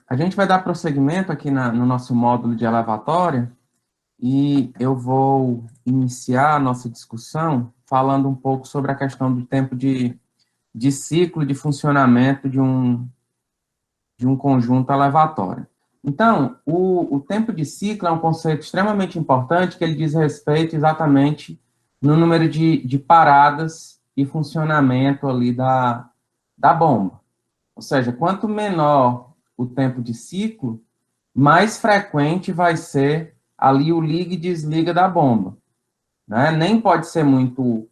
A gente vai dar prosseguimento aqui no nosso módulo de elevatória e eu vou iniciar a nossa discussão falando um pouco sobre a questão do tempo de ciclo de funcionamento de um conjunto elevatório. Então, o tempo de ciclo é um conceito extremamente importante que ele diz respeito exatamente no número de paradas e funcionamento ali da bomba. Ou seja, quanto menor o tempo de ciclo, mais frequente vai ser ali o liga e desliga da bomba. Né? Nem pode ser muito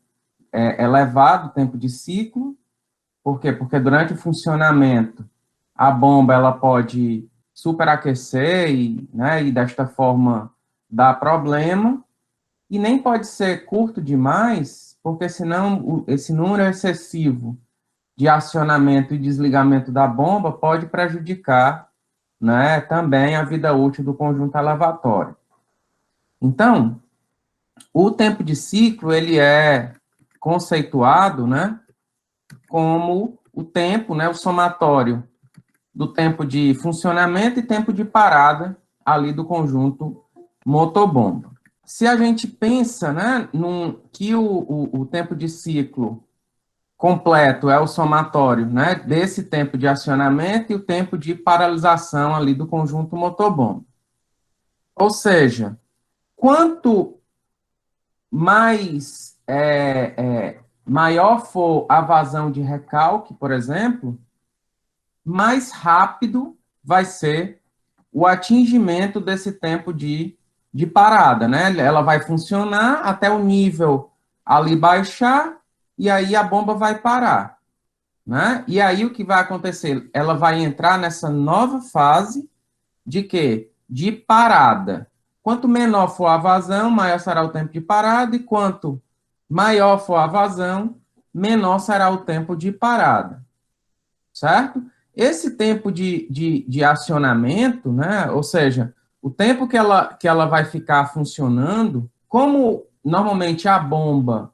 elevado o tempo de ciclo. Por quê? Porque durante o funcionamento, a bomba ela pode superaquecer e desta forma dar problema. E nem pode ser curto demais, porque senão esse número excessivo de acionamento e desligamento da bomba pode prejudicar, né, também a vida útil do conjunto elevatório. Então, o tempo de ciclo, ele é conceituado, né, como o tempo, né, o somatório do tempo de funcionamento e tempo de parada ali do conjunto motobomba. Se a gente pensa, né, que o tempo de ciclo completo é o somatório, né, desse tempo de acionamento e o tempo de paralisação ali do conjunto motobomba. Ou seja, quanto mais maior for a vazão de recalque, por exemplo, mais rápido vai ser o atingimento desse tempo de parada, né? Ela vai funcionar até o nível ali baixar e aí a bomba vai parar. Né? E aí o que vai acontecer? Ela vai entrar nessa nova fase de quê? De parada. Quanto menor for a vazão, maior será o tempo de parada, e quanto maior for a vazão, menor será o tempo de parada. Certo? Esse tempo de acionamento, né? Ou seja, o tempo que ela vai ficar funcionando, como normalmente a bomba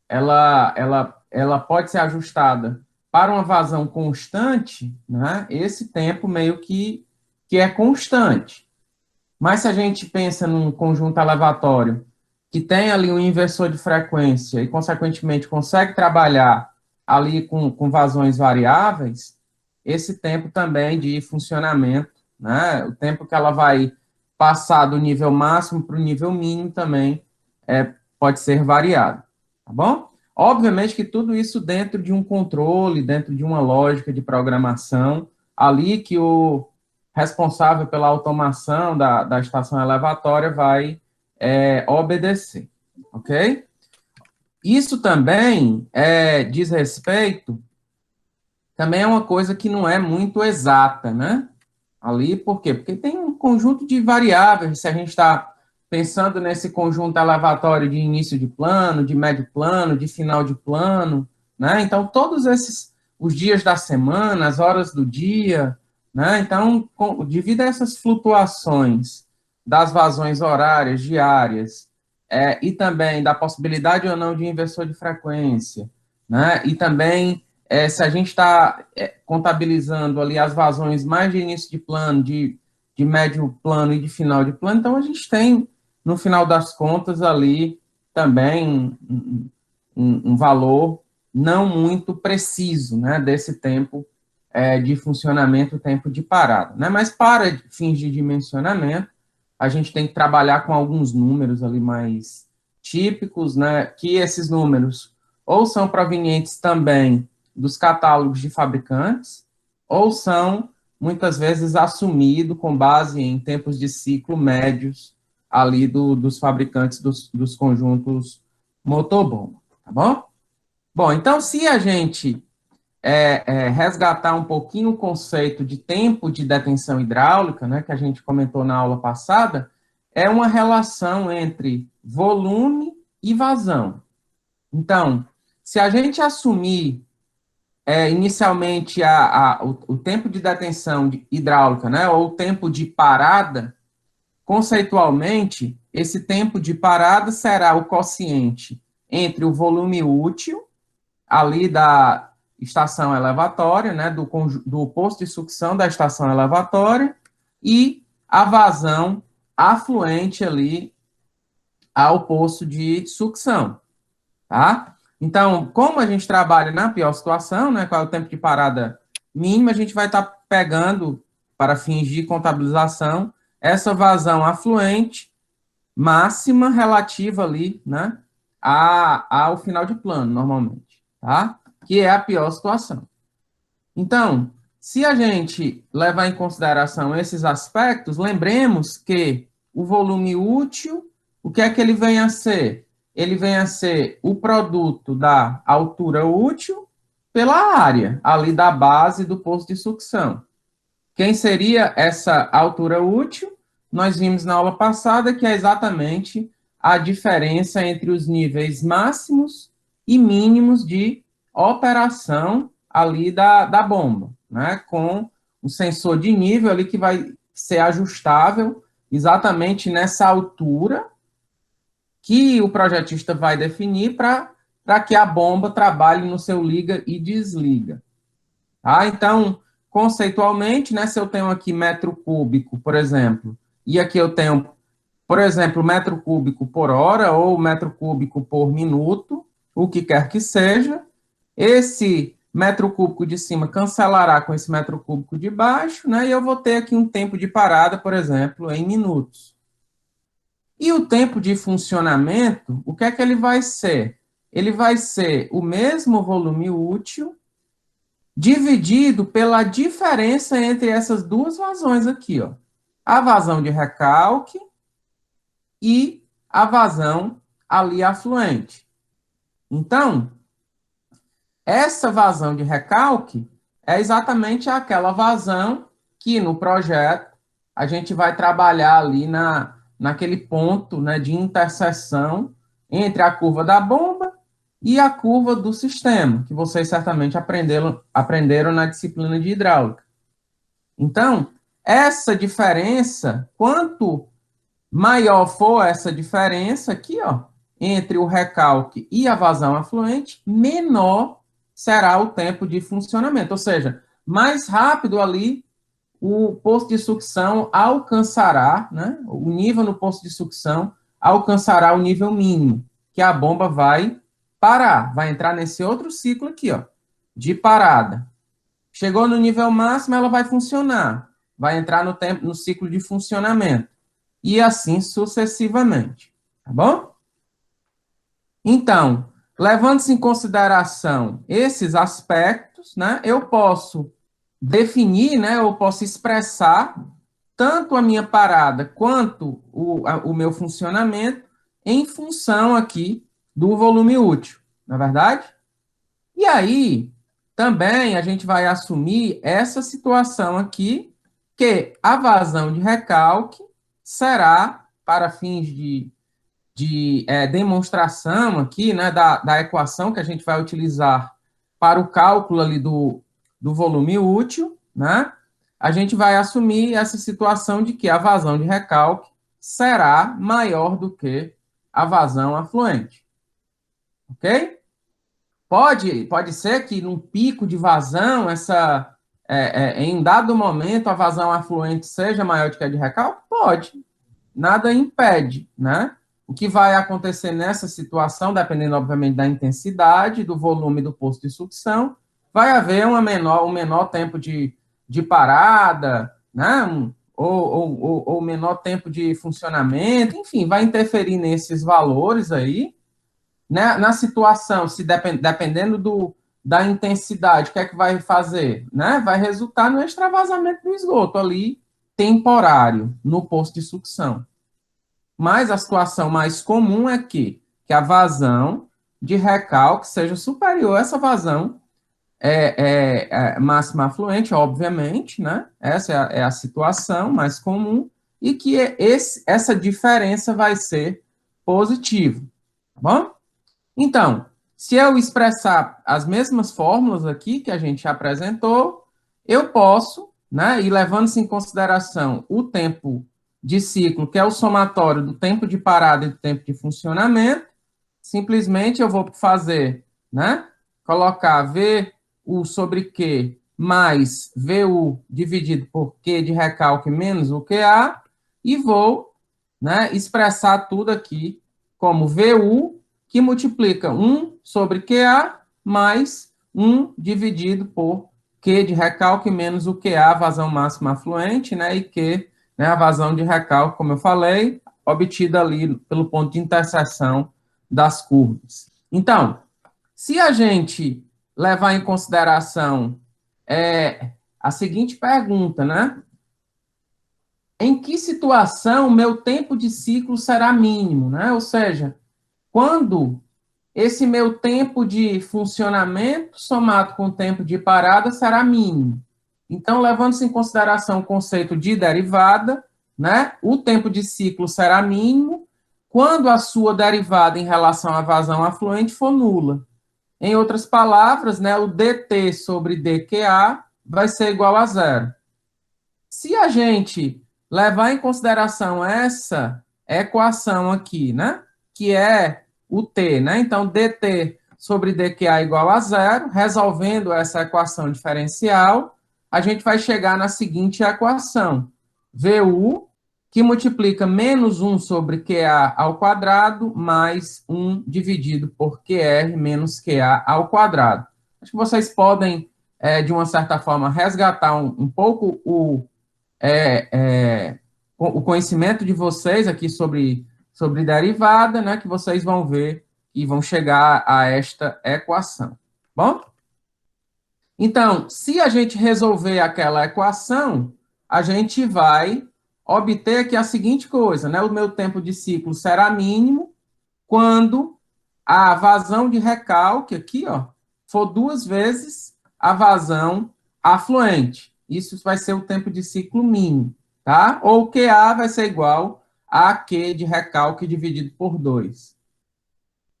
ela pode ser ajustada para uma vazão constante, né? Esse tempo meio que é constante. Mas se a gente pensa num conjunto elevatório que tem ali um inversor de frequência e, consequentemente, consegue trabalhar ali com vazões variáveis, esse tempo também de funcionamento, né? O tempo que ela vai passar do nível máximo para o nível mínimo também pode ser variado, tá bom? Obviamente que tudo isso dentro de um controle, dentro de uma lógica de programação, ali que o responsável pela automação da estação elevatória vai obedecer, ok? Isso também diz respeito, também é uma coisa que não é muito exata, né? Ali, por quê? Porque tem um conjunto de variáveis, se a gente está pensando nesse conjunto elevatório de início de plano, de médio plano, de final de plano, né? Então, todos os dias da semana, as horas do dia, né? Então, devido a essas flutuações das vazões horárias, diárias, e também da possibilidade ou não de inversor de frequência, né? E também se a gente está contabilizando ali as vazões mais de início de plano, de médio plano e de final de plano, então a gente tem, no final das contas, ali também um valor não muito preciso, né, desse tempo de funcionamento, tempo de parada. Né? Mas para fins de dimensionamento, a gente tem que trabalhar com alguns números ali mais típicos, né, que esses números ou são provenientes também dos catálogos de fabricantes, ou são, muitas vezes, assumidos com base em tempos de ciclo médios ali dos fabricantes dos conjuntos motobomba, tá bom? Bom, então, se a gente resgatar um pouquinho o conceito de tempo de detenção hidráulica, né, que a gente comentou na aula passada, é uma relação entre volume e vazão. Então, se a gente assumir inicialmente o tempo de detenção hidráulica, né, ou o tempo de parada, conceitualmente, esse tempo de parada será o quociente entre o volume útil, ali estação elevatória, né, do posto de sucção da estação elevatória, e a vazão afluente ali ao poço de sucção, tá? Então, como a gente trabalha na pior situação, né, qual é o tempo de parada mínimo, a gente vai estar pegando, para fins de contabilização, essa vazão afluente máxima relativa ali, né, ao final de plano, normalmente, tá? Que é a pior situação. Então, se a gente levar em consideração esses aspectos, lembremos que o volume útil, o que é que ele vem a ser? Ele vem a ser o produto da altura útil pela área, ali da base do poço de sucção. Quem seria essa altura útil? Nós vimos na aula passada que é exatamente a diferença entre os níveis máximos e mínimos de operação ali da bomba, né? Com um sensor de nível ali que vai ser ajustável exatamente nessa altura que o projetista vai definir para que a bomba trabalhe no seu liga e desliga. Tá? Então, conceitualmente, né, se eu tenho aqui metro cúbico, por exemplo, e aqui eu tenho, por exemplo, metro cúbico por hora ou metro cúbico por minuto, o que quer que seja, esse metro cúbico de cima cancelará com esse metro cúbico de baixo, né, e eu vou ter aqui um tempo de parada, por exemplo, em minutos. E o tempo de funcionamento, o que é que ele vai ser? Ele vai ser o mesmo volume útil dividido pela diferença entre essas duas vazões aqui, ó. A vazão de recalque e a vazão ali afluente. Então, essa vazão de recalque é exatamente aquela vazão que no projeto a gente vai trabalhar ali naquele ponto, né, de interseção entre a curva da bomba e a curva do sistema, que vocês certamente aprenderam na disciplina de hidráulica. Então, essa diferença, quanto maior for essa diferença aqui, ó, entre o recalque e a vazão afluente, menor será o tempo de funcionamento. Ou seja, mais rápido ali o poço de sucção alcançará, né, o nível no poço de sucção alcançará o nível mínimo, que a bomba vai parar, vai entrar nesse outro ciclo aqui, ó, de parada. Chegou no nível máximo, ela vai funcionar, vai entrar no ciclo de funcionamento, e assim sucessivamente, tá bom? Então, levando-se em consideração esses aspectos, né, eu posso definir, né, eu posso expressar tanto a minha parada quanto o meu funcionamento em função aqui do volume útil, não é verdade? E aí, também a gente vai assumir essa situação aqui, que a vazão de recalque será, para fins de demonstração aqui, né, da equação que a gente vai utilizar para o cálculo ali do volume útil, né, a gente vai assumir essa situação de que a vazão de recalque será maior do que a vazão afluente. Ok? Pode ser que num pico de vazão, em dado momento, a vazão afluente seja maior do que a de recalque? Pode. Nada impede, né? O que vai acontecer nessa situação, dependendo, obviamente, da intensidade, do volume do poço de sucção, vai haver um menor tempo de parada, né? Ou menor tempo de funcionamento, enfim, vai interferir nesses valores aí, né? Na situação, se dependendo da intensidade, o que é que vai fazer? Né? Vai resultar no extravasamento do esgoto ali, temporário, no poço de sucção. Mas a situação mais comum é que a vazão de recalque seja superior a essa vazão máxima afluente, obviamente, né? Essa é a situação mais comum, e que essa diferença vai ser positiva, tá bom? Então, se eu expressar as mesmas fórmulas aqui que a gente apresentou, eu posso, né, e levando-se em consideração o tempo de ciclo, que é o somatório do tempo de parada e do tempo de funcionamento, simplesmente eu vou fazer, né, colocar V U sobre Q mais VU dividido por Q de recalque menos o QA, e vou, né, expressar tudo aqui como VU, que multiplica 1 sobre QA mais 1 dividido por Q de recalque menos o QA, vazão máxima afluente, né, e Q, né, a vazão de recalque, como eu falei, obtida ali pelo ponto de interseção das curvas. Então, se a gente levar em consideração a seguinte pergunta, né? Em que situação meu tempo de ciclo será mínimo, né? Ou seja, quando esse meu tempo de funcionamento somado com o tempo de parada será mínimo. Então, levando-se em consideração o conceito de derivada, né? O tempo de ciclo será mínimo quando a sua derivada em relação à vazão afluente for nula. Em outras palavras, né, o dt sobre dqa vai ser igual a zero. Se a gente levar em consideração essa equação aqui, né, que é o t, né, então dt sobre dqa igual a zero, resolvendo essa equação diferencial, a gente vai chegar na seguinte equação, vu, que multiplica menos 1 sobre QA ao quadrado, mais 1 dividido por QR menos QA ao quadrado. Acho que vocês podem, de uma certa forma, resgatar um pouco o conhecimento de vocês aqui sobre derivada, né, que vocês vão ver e vão chegar a esta equação. Bom? Então, se a gente resolver aquela equação, a gente vai obter aqui a seguinte coisa, né? O meu tempo de ciclo será mínimo quando a vazão de recalque aqui, ó, for 2 vezes a vazão afluente. Isso vai ser o tempo de ciclo mínimo, tá? Ou QA vai ser igual a Q de recalque dividido por 2.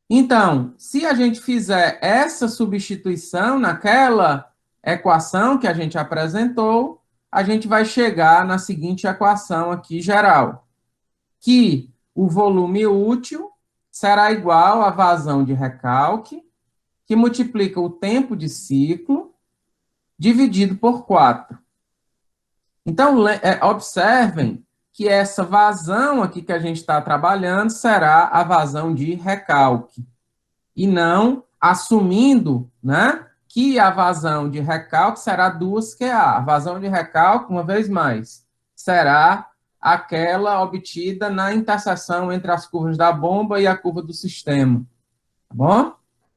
Então, se a gente fizer essa substituição naquela equação que a gente apresentou, a gente vai chegar na seguinte equação aqui geral, que o volume útil será igual à vazão de recalque, que multiplica o tempo de ciclo, dividido por 4. Então, observem que essa vazão aqui que a gente está trabalhando será a vazão de recalque, e não assumindo, né, que a vazão de recalque será 2QA. A vazão de recalque, uma vez mais, será aquela obtida na interseção entre as curvas da bomba e a curva do sistema. Tá bom?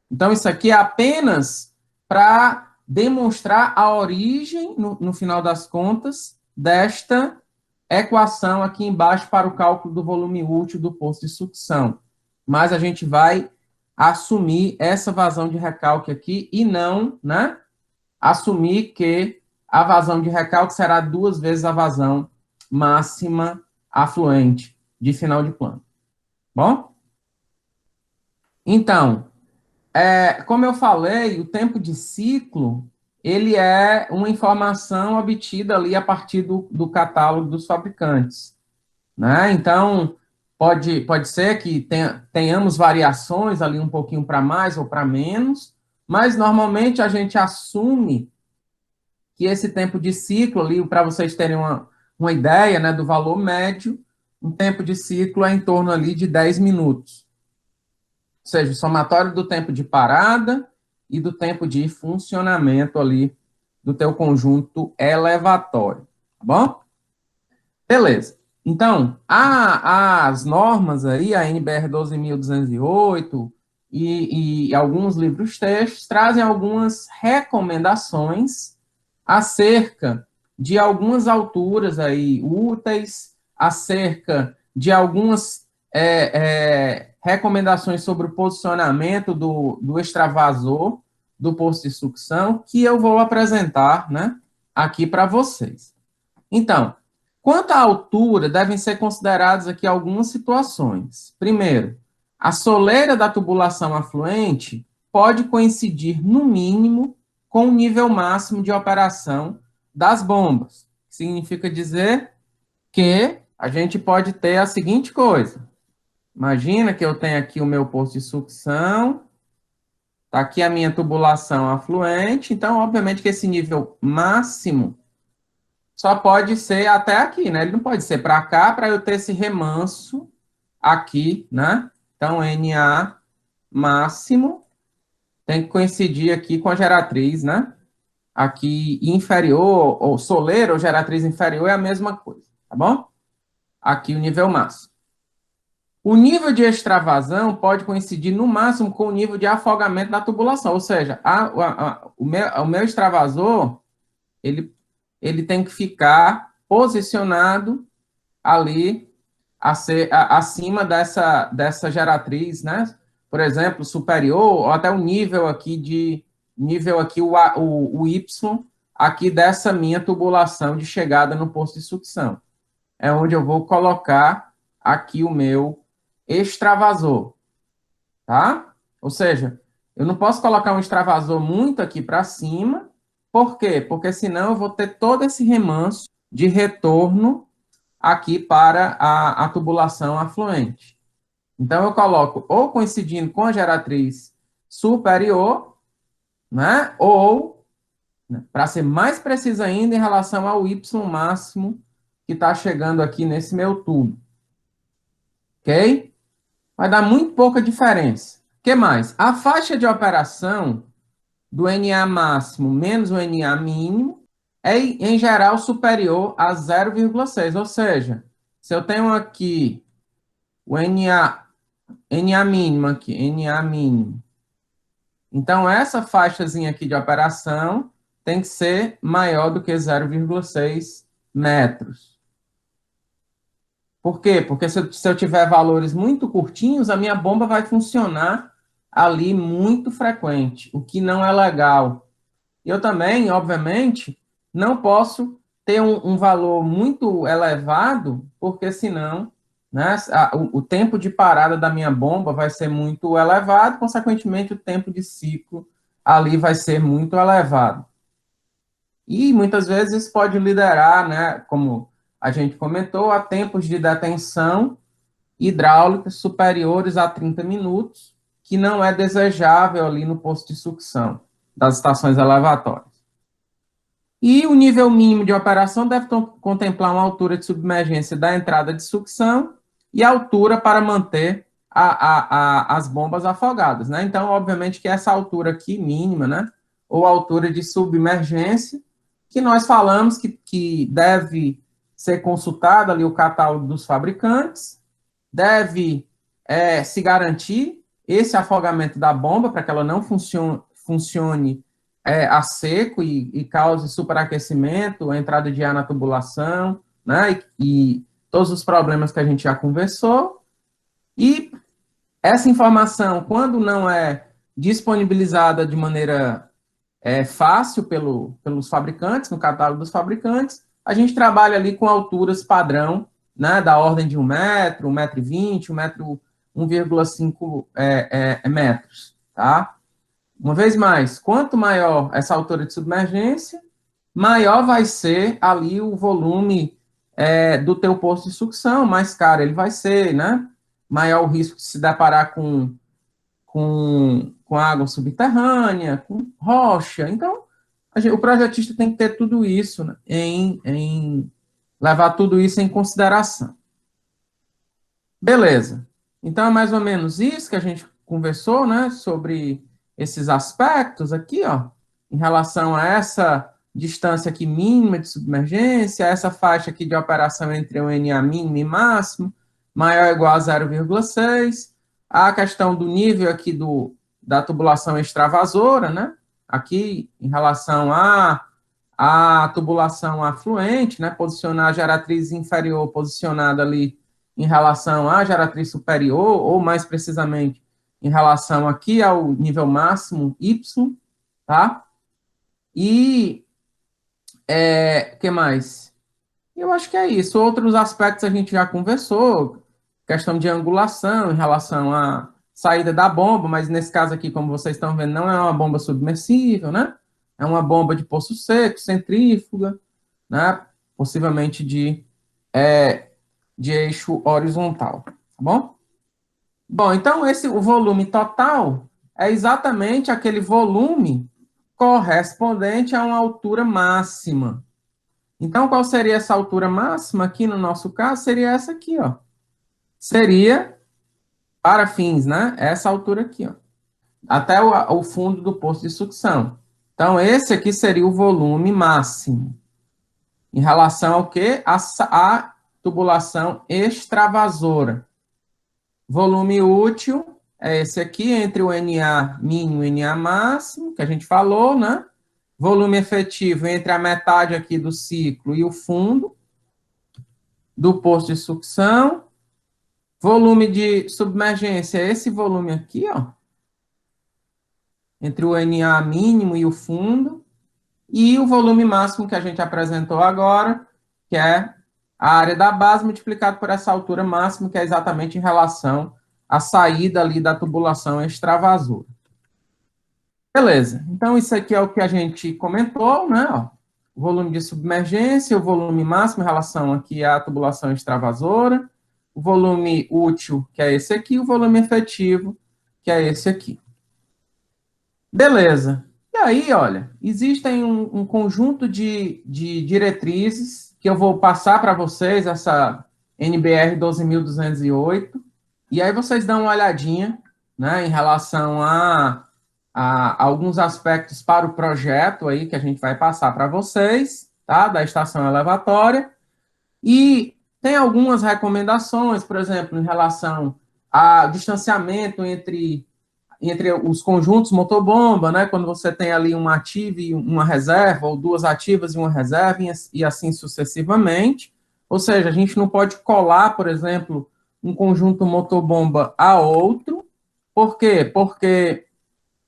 Então, isso aqui é apenas para demonstrar a origem, no final das contas, desta equação aqui embaixo para o cálculo do volume útil do poço de sucção. Mas a gente vai assumir essa vazão de recalque aqui e não, né, assumir que a vazão de recalque será 2 vezes a vazão máxima afluente de final de plano. Bom? Então, como eu falei, o tempo de ciclo, ele é uma informação obtida ali a partir do catálogo dos fabricantes, né? Então, pode ser que tenhamos variações ali um pouquinho para mais ou para menos, mas normalmente a gente assume que esse tempo de ciclo ali, para vocês terem uma ideia, né, do valor médio, um tempo de ciclo é em torno ali de 10 minutos. Ou seja, o somatório do tempo de parada e do tempo de funcionamento ali do teu conjunto elevatório, tá bom? Beleza. Então, as normas aí, a NBR 12.208 e alguns livros-textos trazem algumas recomendações acerca de algumas alturas aí úteis, acerca de algumas recomendações sobre o posicionamento do extravasor do poço de sucção, que eu vou apresentar, né, aqui para vocês. Então, quanto à altura, devem ser consideradas aqui algumas situações. Primeiro, a soleira da tubulação afluente pode coincidir, no mínimo, com o nível máximo de operação das bombas. Significa dizer que a gente pode ter a seguinte coisa. Imagina que eu tenho aqui o meu poço de sucção, Tá aqui a minha tubulação afluente, então, obviamente, que esse nível máximo só pode ser até aqui, né? Ele não pode ser para cá, para eu ter esse remanso aqui, né? Então, NA máximo tem que coincidir aqui com a geratriz, né? Aqui inferior, ou soleira, ou geratriz inferior é a mesma coisa, tá bom? Aqui o nível máximo. O nível de extravasão pode coincidir no máximo com o nível de afogamento da tubulação, ou seja, o meu extravasor, ele, ele tem que ficar posicionado ali acima dessa geratriz, né? Por exemplo, superior, ou até o nível aqui, o Y, aqui dessa minha tubulação de chegada no posto de sucção. É onde eu vou colocar aqui o meu extravasor, tá? Ou seja, eu não posso colocar um extravasor muito aqui para cima, por quê? Porque senão eu vou ter todo esse remanso de retorno aqui para a tubulação afluente. Então, eu coloco ou coincidindo com a geratriz superior, né? Ou, né, para ser mais preciso ainda, em relação ao Y máximo que está chegando aqui nesse meu tubo. Ok? Vai dar muito pouca diferença. O que mais? A faixa de operação do NA máximo menos o NA mínimo é, em geral, superior a 0,6. Ou seja, se eu tenho aqui o NA mínimo aqui, NA mínimo. Então, essa faixazinha aqui de operação tem que ser maior do que 0,6 metros. Por quê? Porque se eu tiver valores muito curtinhos, a minha bomba vai funcionar ali muito frequente, o que não é legal. Eu também, obviamente, não posso ter um valor muito elevado, porque senão, né, o tempo de parada da minha bomba vai ser muito elevado, consequentemente, o tempo de ciclo ali vai ser muito elevado. E muitas vezes isso pode liderar, né, como a gente comentou, a tempos de detenção hidráulicos superiores a 30 minutos, que não é desejável ali no posto de sucção das estações elevatórias. E o nível mínimo de operação deve contemplar uma altura de submergência da entrada de sucção e altura para manter as bombas afogadas, né? Então, obviamente que essa altura aqui, mínima, né? Ou altura de submergência, que nós falamos que deve ser consultado ali o catálogo dos fabricantes, deve se garantir esse afogamento da bomba para que ela não funcione a seco e cause superaquecimento, a entrada de ar na tubulação, né? E todos os problemas que a gente já conversou. E essa informação, quando não é disponibilizada de maneira fácil pelos fabricantes, no catálogo dos fabricantes, a gente trabalha ali com alturas padrão, né, da ordem de 1 metro, 1,20 m, 1,5 metros, tá? Uma vez mais, quanto maior essa altura de submergência, maior vai ser ali o volume do teu posto de sucção, mais caro ele vai ser, né? Maior o risco de se deparar com água subterrânea, com rocha. Então, o projetista tem que ter tudo isso, né, levar tudo isso em consideração. Beleza. Então, é mais ou menos isso que a gente conversou, né, sobre esses aspectos aqui, ó, em relação a essa distância aqui mínima de submergência, essa faixa aqui de operação entre o NA mínimo e máximo, maior ou igual a 0,6, a questão do nível aqui da tubulação extravasora, né, aqui em relação a tubulação afluente, né, posicionar a geratriz inferior posicionada ali em relação à geratriz superior, ou mais precisamente, em relação aqui ao nível máximo Y, tá? E, que mais? Eu acho que é isso. Outros aspectos a gente já conversou, questão de angulação em relação à saída da bomba, mas nesse caso aqui, como vocês estão vendo, não é uma bomba submersível, né? É uma bomba de poço seco, centrífuga, né? Possivelmente de eixo horizontal, tá bom? Bom, então o volume total é exatamente aquele volume correspondente a uma altura máxima. Então, qual seria essa altura máxima? Aqui no nosso caso, seria essa aqui, ó. Seria, para fins, né? Essa altura aqui, ó. Até o fundo do poço de sucção. Então, esse aqui seria o volume máximo. Em relação ao quê? A tubulação extravasora. Volume útil é esse aqui, entre o NA mínimo e o NA máximo, que a gente falou, né? Volume efetivo entre a metade aqui do ciclo e o fundo do poço de sucção. Volume de submergência é esse volume aqui, ó. Entre o NA mínimo e o fundo. E o volume máximo que a gente apresentou agora, que é a área da base multiplicado por essa altura máxima, que é exatamente em relação à saída ali da tubulação extravasora. Beleza, então isso aqui é o que a gente comentou, né? Ó, o volume de submergência, o volume máximo em relação aqui à tubulação extravasora, o volume útil, que é esse aqui, o volume efetivo, que é esse aqui. Beleza. E aí, olha, existem um conjunto de diretrizes que eu vou passar para vocês, essa NBR 12.208, e aí vocês dão uma olhadinha, né, em relação a alguns aspectos para o projeto aí que a gente vai passar para vocês, tá, da estação elevatória, e tem algumas recomendações, por exemplo, em relação ao distanciamento entre os conjuntos motobomba, né, quando você tem ali uma ativa e uma reserva, ou duas ativas e uma reserva, e assim sucessivamente. Ou seja, a gente não pode colar, por exemplo, um conjunto motobomba a outro. Por quê? Porque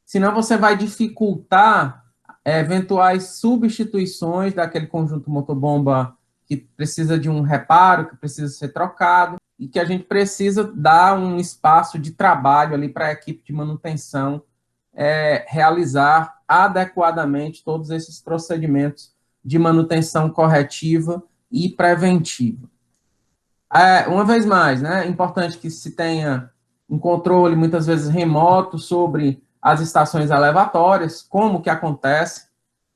senão você vai dificultar eventuais substituições daquele conjunto motobomba que precisa de um reparo, que precisa ser trocado, e que a gente precisa dar um espaço de trabalho ali para a equipe de manutenção realizar adequadamente todos esses procedimentos de manutenção corretiva e preventiva. Uma vez mais, né, é importante que se tenha um controle, muitas vezes remoto, sobre as estações elevatórias, como que acontece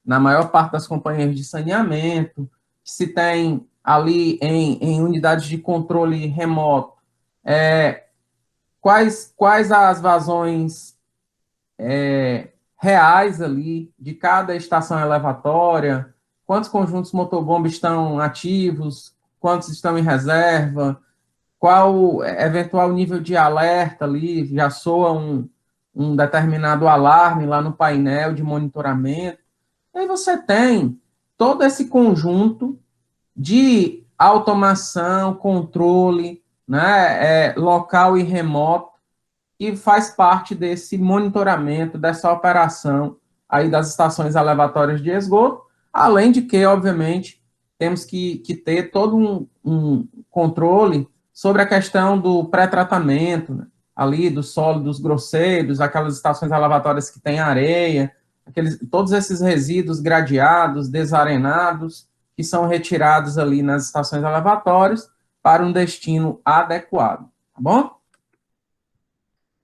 na maior parte das companhias de saneamento, que se tem ali em unidades de controle remoto, quais as vazões reais ali de cada estação elevatória, quantos conjuntos motobomba estão ativos, quantos estão em reserva, qual eventual nível de alerta ali, já soa um determinado alarme lá no painel de monitoramento. E aí você tem todo esse conjunto de automação, controle, né, local e remoto, que faz parte desse monitoramento, dessa operação aí das estações elevatórias de esgoto, além de que, obviamente, temos que ter todo um controle sobre a questão do pré-tratamento, né, ali dos sólidos grosseiros, aquelas estações elevatórias que têm areia, todos esses resíduos gradeados, desarenados, que são retirados ali nas estações elevatórias para um destino adequado, tá bom?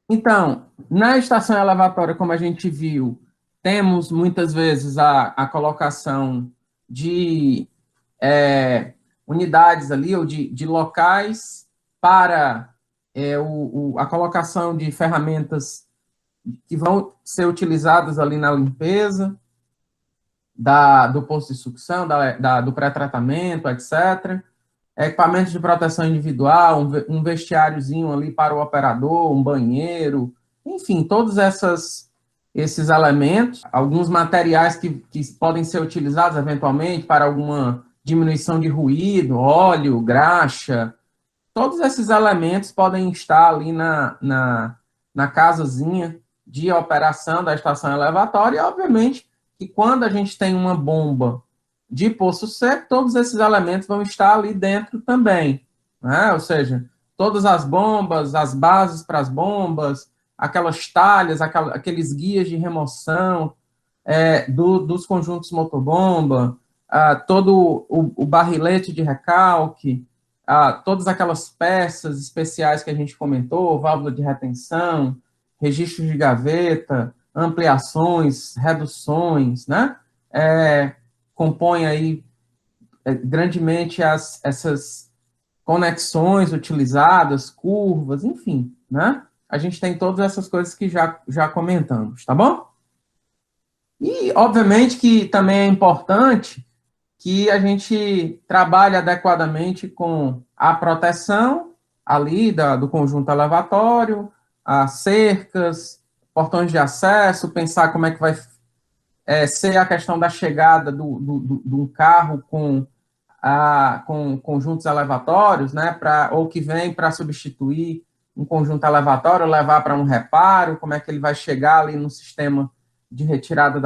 Então, na estação elevatória, como a gente viu, temos muitas vezes a colocação de unidades ali, ou de locais para a colocação de ferramentas que vão ser utilizadas ali na limpeza do poço de sucção, do pré-tratamento, etc. Equipamentos de proteção individual, um vestiáriozinho ali para o operador, um banheiro, enfim, todos esses elementos, alguns materiais que podem ser utilizados eventualmente para alguma diminuição de ruído, óleo, graxa, todos esses elementos podem estar ali na casazinha de operação da estação elevatória, e obviamente que quando a gente tem uma bomba de poço seco, todos esses elementos vão estar ali dentro também, né? Ou seja, todas as bombas, as bases para as bombas, aquelas talhas, aqueles guias de remoção dos conjuntos motobomba, todo o barrilete de recalque, todas aquelas peças especiais que a gente comentou, válvula de retenção, registros de gaveta, ampliações, reduções, né? Compõe aí grandemente essas conexões utilizadas, curvas, enfim, né? A gente tem todas essas coisas que já comentamos, tá bom? E, obviamente, que também é importante que a gente trabalhe adequadamente com a proteção ali do conjunto elevatório, as cercas, portões de acesso, pensar como é que vai ser a questão da chegada de um carro com conjuntos elevatórios, né, ou que vem para substituir um conjunto elevatório, levar para um reparo, como é que ele vai chegar ali no sistema de retirada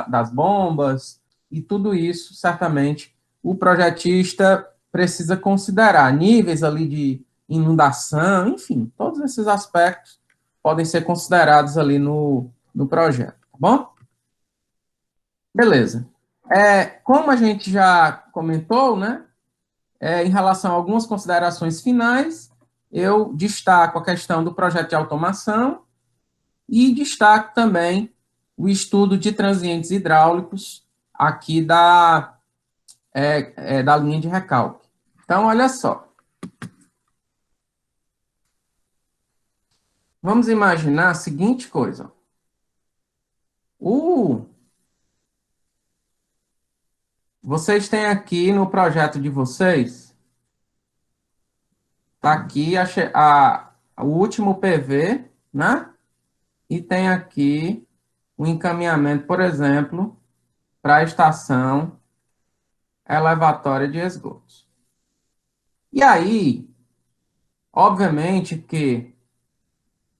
das bombas, e tudo isso, certamente, o projetista precisa considerar níveis ali de inundação, enfim, todos esses aspectos podem ser considerados ali no projeto, tá bom? Beleza. Como a gente já comentou, né, em relação a algumas considerações finais, eu destaco a questão do projeto de automação e destaco também o estudo de transientes hidráulicos aqui da linha de recalque. Então, olha só. Vamos imaginar a seguinte coisa. Vocês têm aqui no projeto de vocês, está aqui o último PV, né? E tem aqui o encaminhamento, por exemplo, para a estação elevatória de esgotos. E aí, obviamente que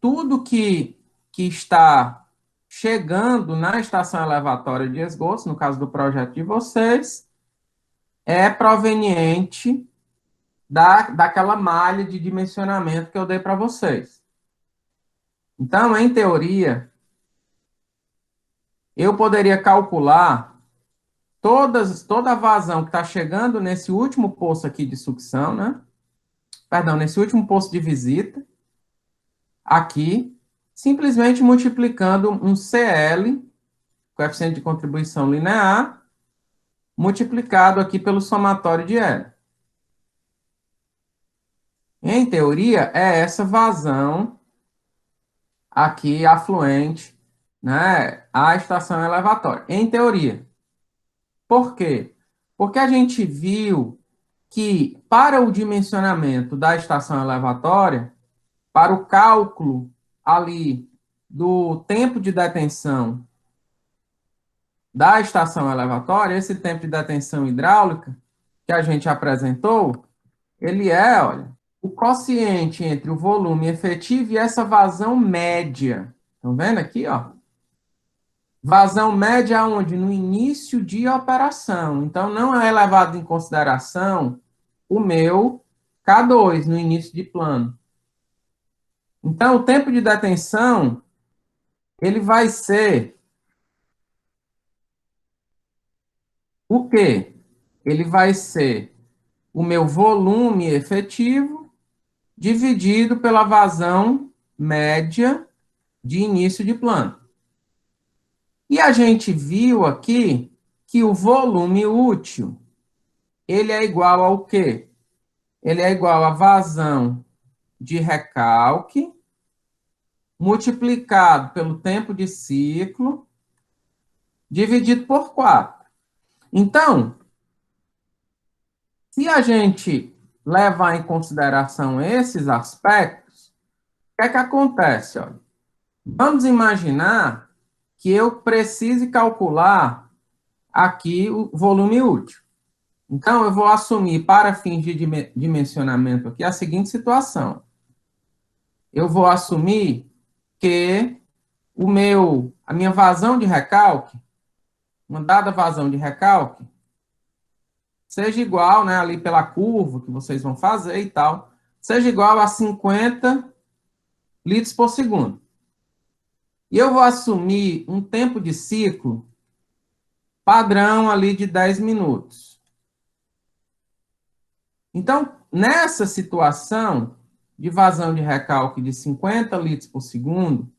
tudo que está chegando na estação elevatória de esgotos, no caso do projeto de vocês, é proveniente daquela malha de dimensionamento que eu dei para vocês. Então, em teoria, eu poderia calcular toda a vazão que está chegando nesse último poço aqui de sucção, né? Perdão, nesse último poço de visita, aqui, simplesmente multiplicando um CL, coeficiente de contribuição linear, multiplicado aqui pelo somatório de L. Em teoria, é essa vazão aqui afluente, né, à estação elevatória. Em teoria. Por quê? Porque a gente viu que para o dimensionamento da estação elevatória, para o cálculo ali do tempo de detenção da estação elevatória, esse tempo de detenção hidráulica que a gente apresentou, ele olha, o quociente entre o volume efetivo e essa vazão média. Estão vendo aqui, ó? Vazão média onde? No início de operação. Então, não é levado em consideração o meu K2 no início de plano. Então, o tempo de detenção, ele vai ser o quê? Ele vai ser o meu volume efetivo dividido pela vazão média de início de plano. E a gente viu aqui que o volume útil, ele é igual ao quê? Ele é igual à vazão de recalque multiplicado pelo tempo de ciclo dividido por 4. Então, se a gente levar em consideração esses aspectos, o que é que acontece? Olha? Vamos imaginar que eu precise calcular aqui o volume útil. Então, eu vou assumir, para fins de dimensionamento aqui, a seguinte situação. Eu vou assumir que a minha vazão de recalque, uma dada vazão de recalque, seja igual, né, ali pela curva que vocês vão fazer e tal, seja igual a 50 litros por segundo. E eu vou assumir um tempo de ciclo padrão ali de 10 minutos. Então, nessa situação de vazão de recalque de 50 litros por segundo,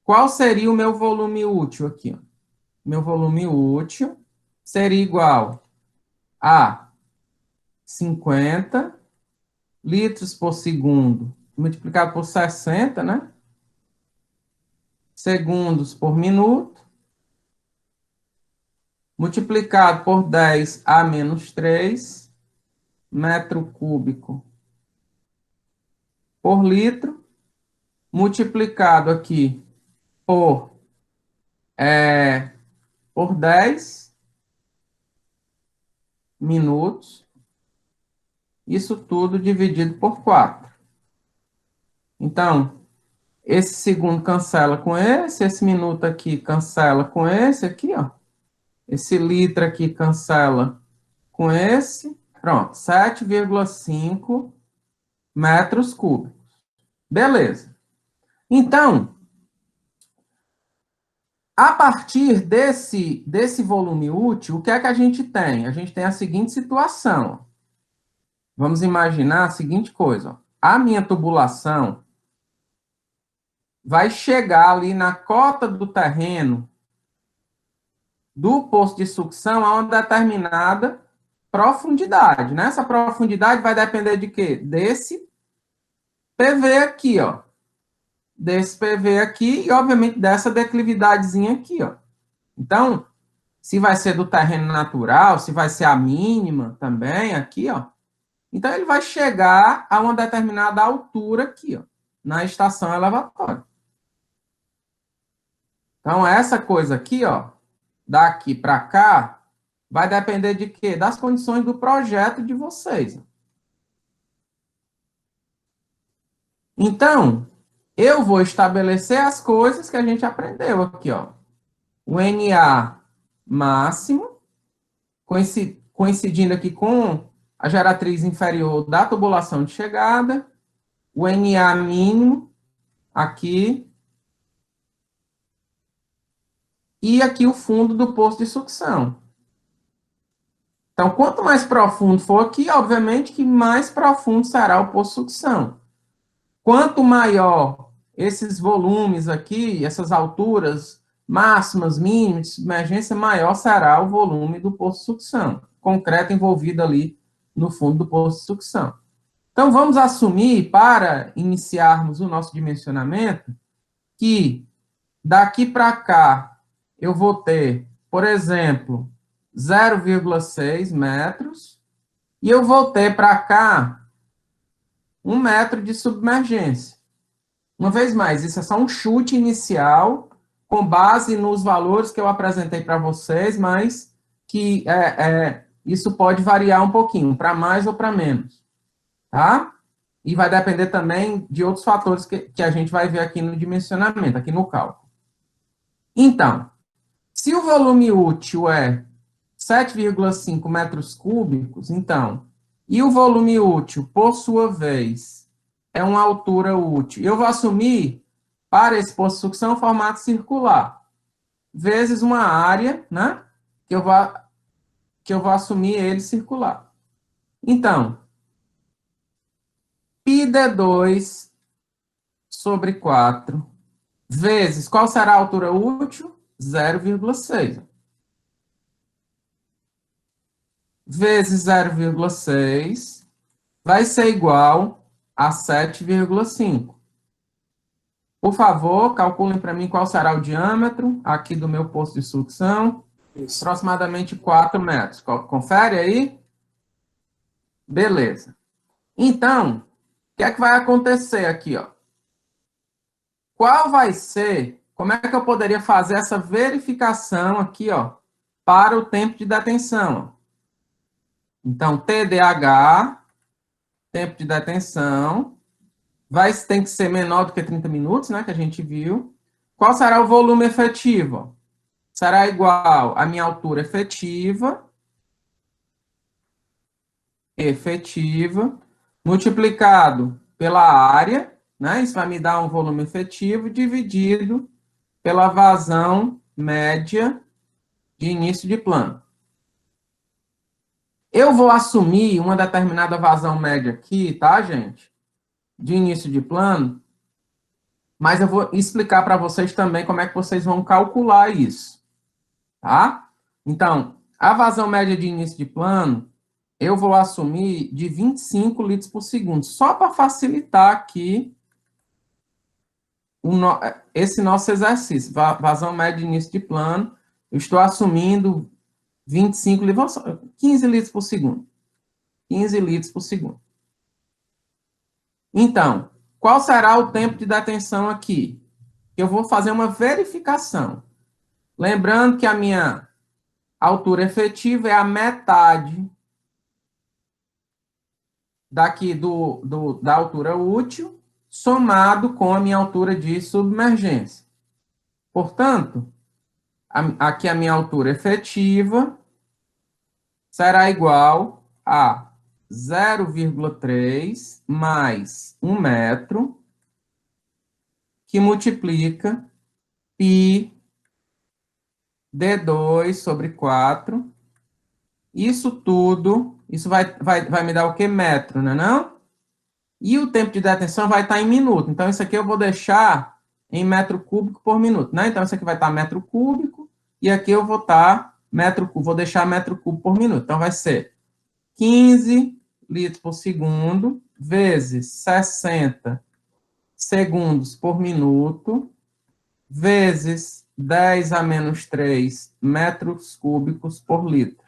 qual seria o meu volume útil aqui? Ó? Meu volume útil seria igual a 50 litros por segundo, multiplicado por 60, né? Segundos por minuto, multiplicado por 10 a menos 3 metro cúbico por litro, multiplicado aqui por, por 10 minutos, isso tudo dividido por 4. Então, esse segundo cancela com esse minuto aqui cancela com esse aqui, ó. Esse litro aqui cancela com esse. Pronto, 7,5 metros cúbicos. Beleza. Então, a partir desse volume útil, o que é que a gente tem? A gente tem a seguinte situação. Vamos imaginar a seguinte coisa. Ó. A minha tubulação vai chegar ali na cota do terreno do poço de sucção a uma determinada profundidade. Né? Essa profundidade vai depender de quê? Desse PV aqui, ó. Desse PV aqui e, obviamente, dessa declividadezinha aqui, ó. Então, se vai ser do terreno natural, se vai ser a mínima também aqui, ó. Então, ele vai chegar a uma determinada altura aqui, ó, na estação elevatória. Então, essa coisa aqui, ó, daqui para cá, vai depender de quê? Das condições do projeto de vocês. Então, eu vou estabelecer as coisas que a gente aprendeu aqui, ó. O NA máximo, coincidindo aqui com a geratriz inferior da tubulação de chegada, o NA mínimo, aqui, e aqui o fundo do poço de sucção. Então, quanto mais profundo for aqui, obviamente que mais profundo será o poço de sucção. Quanto maior esses volumes aqui, essas alturas máximas, mínimas de submergência, maior será o volume do poço de sucção, concreto envolvido ali no fundo do poço de sucção. Então, vamos assumir, para iniciarmos o nosso dimensionamento, que daqui para cá eu vou ter, por exemplo, 0,6 metros, e eu vou ter para cá 1 metro de submergência. Uma vez mais, isso é só um chute inicial, com base nos valores que eu apresentei para vocês, mas que isso pode variar um pouquinho, para mais ou para menos. Tá? E vai depender também de outros fatores que a gente vai ver aqui no dimensionamento, aqui no cálculo. Então, se o volume útil é 7,5 metros cúbicos, então, e o volume útil, por sua vez, é uma altura útil. Eu vou assumir, para esse poço de sucção, formato circular, vezes uma área, né, que eu vou assumir ele circular. Então, πd2 sobre 4, vezes, qual será a altura útil? 0,6. Vezes 0,6 vai ser igual a 7,5. Por favor, calculem para mim qual será o diâmetro aqui do meu poço de sucção. Isso. Aproximadamente 4 metros. Confere aí? Beleza. Então, o que é que vai acontecer aqui, ó? Qual vai ser, como é que eu poderia fazer essa verificação aqui, ó, para o tempo de detenção? Então, TDH, tempo de detenção, tem que ser menor do que 30 minutos, né, que a gente viu. Qual será o volume efetivo? Será igual à minha altura efetiva, multiplicado pela área, né, isso vai me dar um volume efetivo, dividido pela vazão média de início de plano. Eu vou assumir uma determinada vazão média aqui, tá, gente? De início de plano, mas eu vou explicar para vocês também como é que vocês vão calcular isso, tá? Então, a vazão média de início de plano, eu vou assumir de 25 litros por segundo, só para facilitar aqui esse nosso exercício. Vazão média de início de plano, eu estou assumindo 25 litros, 15 litros por segundo. 15 litros por segundo. Então, qual será o tempo de detenção aqui? Eu vou fazer uma verificação. Lembrando que a minha altura efetiva é a metade daqui da altura útil, somado com a minha altura de submergência. Portanto, aqui a minha altura efetiva será igual a 0,3 mais 1 metro, que multiplica π d2 sobre 4. Isso tudo, isso vai me dar o que? Metro, né não? E o tempo de detenção vai estar em minuto. Então, isso aqui eu vou deixar em metro cúbico por minuto, né? Então, isso aqui vai estar metro cúbico, e aqui eu vou estar vou deixar metro cúbico por minuto. Então, vai ser 15 litros por segundo, vezes 60 segundos por minuto, vezes 10 a menos 3 metros cúbicos por litro.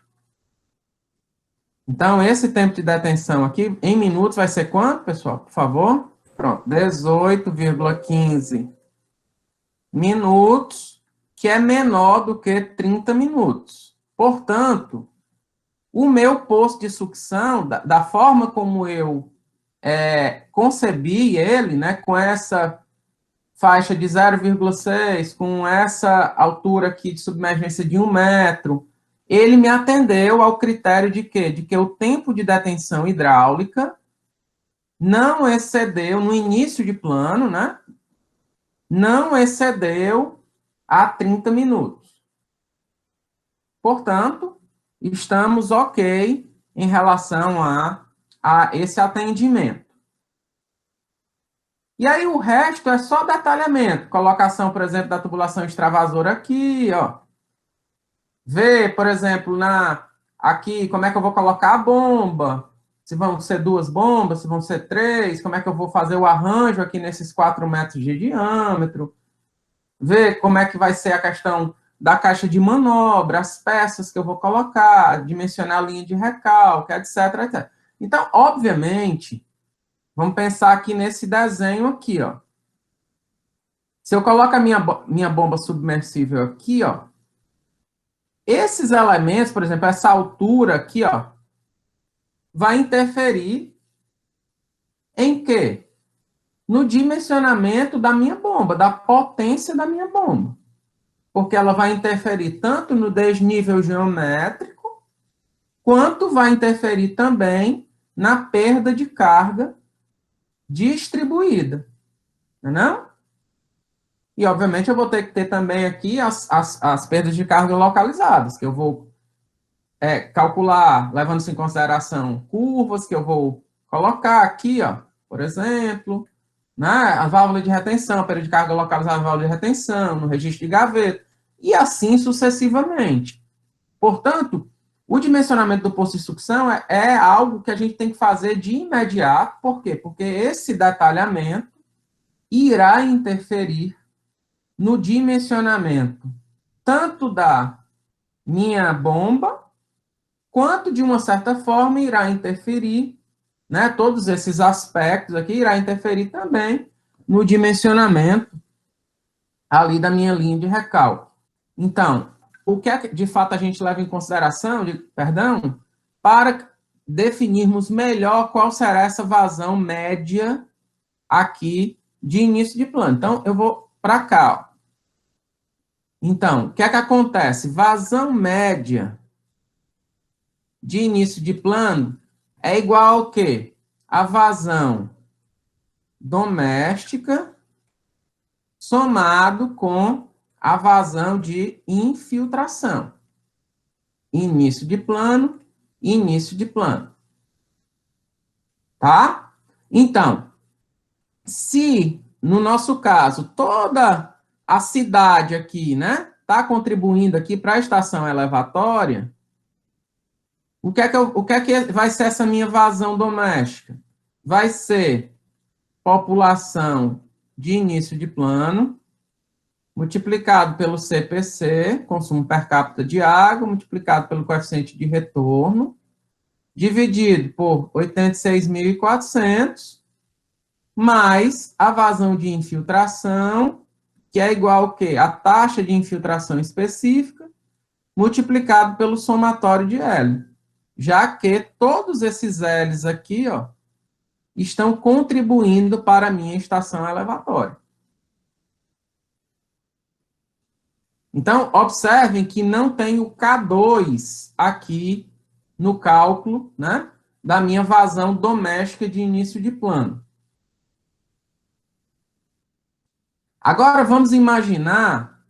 Então, esse tempo de detenção aqui, em minutos, vai ser quanto, pessoal? Por favor. Pronto, 18,15 minutos, que é menor do que 30 minutos. Portanto, o meu poço de sucção, da forma como eu concebi ele, né, com essa faixa de 0,6, com essa altura aqui de submergência de 1 metro, ele me atendeu ao critério de quê? De que o tempo de detenção hidráulica não excedeu, no início de plano, né? Não excedeu a 30 minutos. Portanto, estamos ok em relação a esse atendimento. E aí o resto é só detalhamento. Colocação, por exemplo, da tubulação extravasora aqui, ó. Ver, por exemplo, aqui, como é que eu vou colocar a bomba. Se vão ser 2 bombas, se vão ser 3, como é que eu vou fazer o arranjo aqui nesses 4 metros de diâmetro. Ver como é que vai ser a questão da caixa de manobra, as peças que eu vou colocar, dimensionar a linha de recalque, etc, etc. Então, obviamente, vamos pensar aqui nesse desenho aqui, ó. Se eu coloco a minha bomba submersível aqui, ó, esses elementos, por exemplo, essa altura aqui, ó, vai interferir em quê? No dimensionamento da minha bomba, da potência da minha bomba. Porque ela vai interferir tanto no desnível geométrico, quanto vai interferir também na perda de carga distribuída. Não é não? E, obviamente, eu vou ter que ter também aqui as perdas de carga localizadas, que eu vou calcular, levando-se em consideração curvas que eu vou colocar aqui, ó, por exemplo, né, a válvula de retenção, a perda de carga localizada na válvula de retenção, no registro de gaveta, e assim sucessivamente. Portanto, o dimensionamento do poço de sucção é algo que a gente tem que fazer de imediato. Por quê? Porque esse detalhamento irá interferir no dimensionamento tanto da minha bomba, quanto, de uma certa forma, irá interferir, né, todos esses aspectos aqui, irá interferir também no dimensionamento ali da minha linha de recalque. Então, o que é que, de fato, a gente leva em consideração, para definirmos melhor qual será essa vazão média aqui de início de plano. Então, eu vou para cá, ó. Então, o que é que acontece? Vazão média de início de plano é igual ao quê? A vazão doméstica somado com a vazão de infiltração. Início de plano, início de plano. Tá? Então, se no nosso caso, toda a cidade aqui, né, está contribuindo aqui para a estação elevatória, o que é que vai ser essa minha vazão doméstica? Vai ser população de início de plano, multiplicado pelo CPC, consumo per capita de água, multiplicado pelo coeficiente de retorno, dividido por 86.400, mais a vazão de infiltração, que é igual ao quê? A taxa de infiltração específica, multiplicado pelo somatório de L. Já que todos esses L's aqui, ó, estão contribuindo para a minha estação elevatória. Então, observem que não tem o K2 aqui no cálculo, né, da minha vazão doméstica de início de plano. Agora, vamos imaginar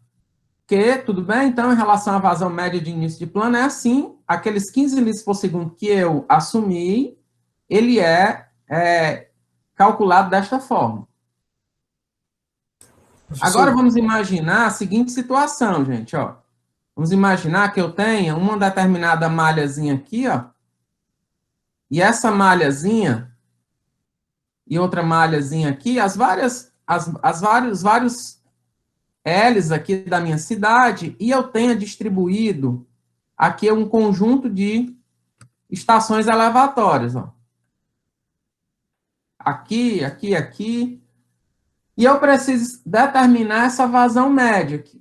que, tudo bem, então, em relação à vazão média de início de plano, é assim, aqueles 15 litros por segundo que eu assumi, ele é calculado desta forma. Professor, Agora, vamos imaginar a seguinte situação, gente, ó. Vamos imaginar que eu tenha uma determinada malhazinha aqui, ó, e essa malhazinha e outra malhazinha aqui, vários L's aqui da minha cidade, e eu tenha distribuído aqui um conjunto de estações elevatórias, ó. Aqui, aqui, aqui. E eu preciso determinar essa vazão média aqui.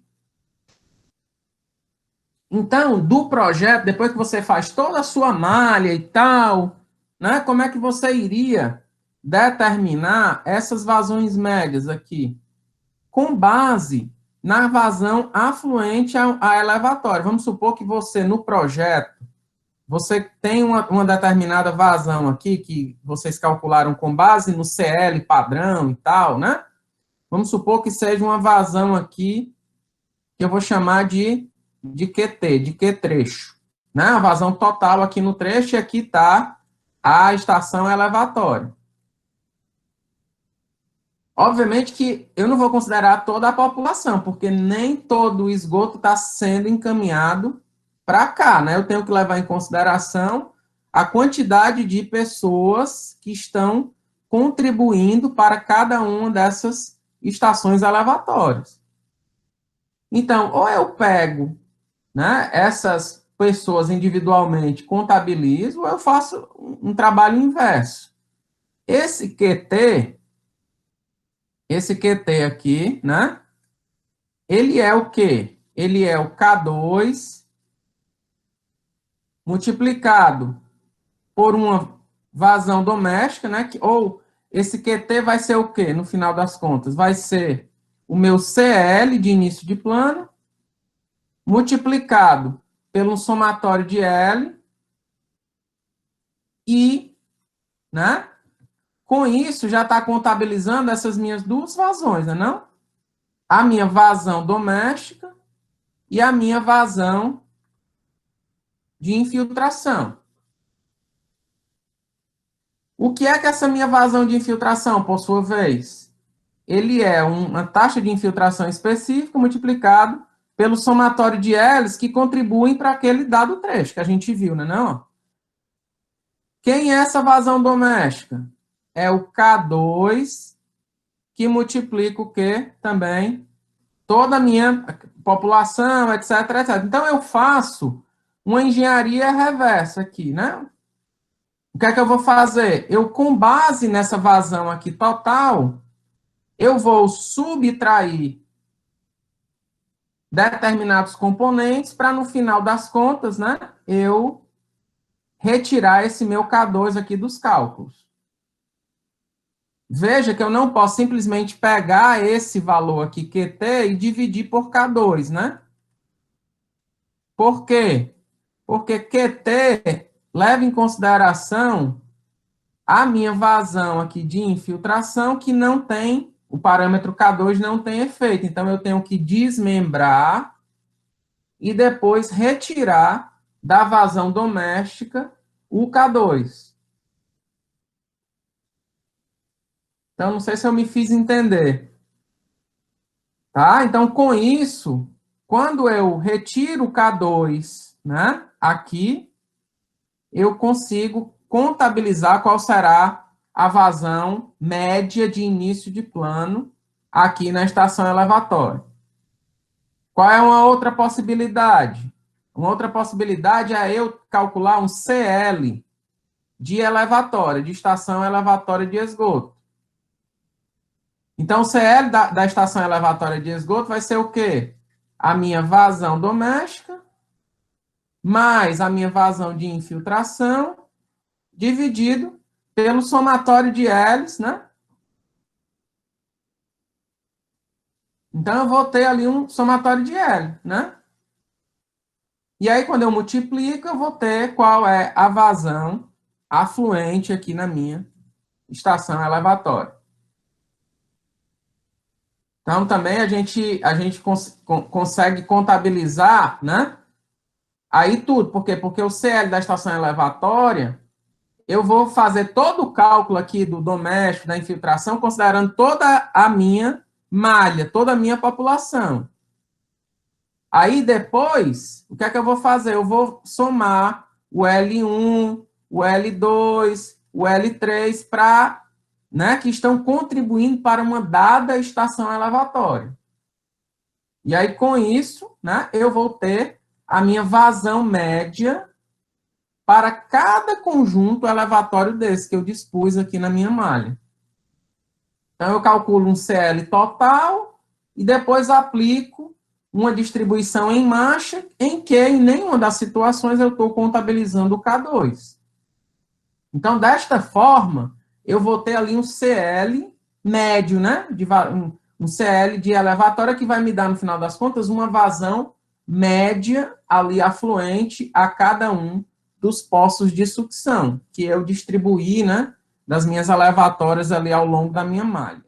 Então, do projeto, depois que você faz toda a sua malha e tal, né, como é que você iria determinar essas vazões médias aqui? Com base na vazão afluente a elevatória. Vamos supor que você, no projeto, você tem uma determinada vazão aqui, que vocês calcularam com base no CL padrão e tal, né? Vamos supor que seja uma vazão aqui, que eu vou chamar de QT, de Q trecho. Né? A vazão total aqui no trecho, e aqui está a estação elevatória. Obviamente que eu não vou considerar toda a população, porque nem todo o esgoto está sendo encaminhado para cá, né? Eu tenho que levar em consideração a quantidade de pessoas que estão contribuindo para cada uma dessas estações elevatórias. Então, ou eu pego, né, essas pessoas individualmente, contabilizo, ou eu faço um trabalho inverso. Esse QT aqui, né? Ele é o quê? Ele é o K2 multiplicado por uma vazão doméstica, né? Ou esse QT vai ser o quê? No final das contas, vai ser o meu CL de início de plano multiplicado pelo somatório de L e, né? Com isso, já está contabilizando essas minhas duas vazões, não é? A minha vazão doméstica e a minha vazão de infiltração. O que é que essa minha vazão de infiltração, por sua vez? Ele é uma taxa de infiltração específica multiplicado pelo somatório de L's que contribuem para aquele dado trecho que a gente viu, não? Quem é essa vazão doméstica? É o K2 que multiplica o quê? Também toda a minha população, etc, etc. Então, eu faço uma engenharia reversa aqui, né? O que é que eu vou fazer? Eu, com base nessa vazão aqui total, eu vou subtrair determinados componentes para, no final das contas, né, eu retirar esse meu K2 aqui dos cálculos. Veja que eu não posso simplesmente pegar esse valor aqui, QT, e dividir por K2, né? Por quê? Porque QT leva em consideração a minha vazão aqui de infiltração, que não tem, o parâmetro K2 não tem efeito. Então, eu tenho que desmembrar e depois retirar da vazão doméstica o K2. Então, não sei se eu me fiz entender. Tá? Então, com isso, quando eu retiro o K2, né, aqui, eu consigo contabilizar qual será a vazão média de início de plano aqui na estação elevatória. Qual é uma outra possibilidade? Uma outra possibilidade é eu calcular um CL de elevatória, de estação elevatória de esgoto. Então, o CL da estação elevatória de esgoto vai ser o quê? A minha vazão doméstica, mais a minha vazão de infiltração, dividido pelo somatório de L's, né? Então, eu vou ter ali um somatório de L, né? E aí, quando eu multiplico, eu vou ter qual é a vazão afluente aqui na minha estação elevatória. Então, também a gente consegue contabilizar, né? Aí tudo. Por quê? Porque o CL da estação elevatória, eu vou fazer todo o cálculo aqui do doméstico, da infiltração, considerando toda a minha malha, toda a minha população. Aí depois, o que é que eu vou fazer? Eu vou somar o L1, o L2, o L3 para, né, que estão contribuindo para uma dada estação elevatória. E aí com isso, né, eu vou ter a minha vazão média para cada conjunto elevatório desse que eu dispus aqui na minha malha. Então eu calculo um CL total e depois aplico uma distribuição em marcha em que, em nenhuma das situações, eu estou contabilizando o K2. Então, desta forma, eu vou ter ali um CL médio, né? Um CL de elevatória que vai me dar, no final das contas, uma vazão média ali afluente a cada um dos poços de sucção, que eu distribuí, né? Das minhas elevatórias ali ao longo da minha malha.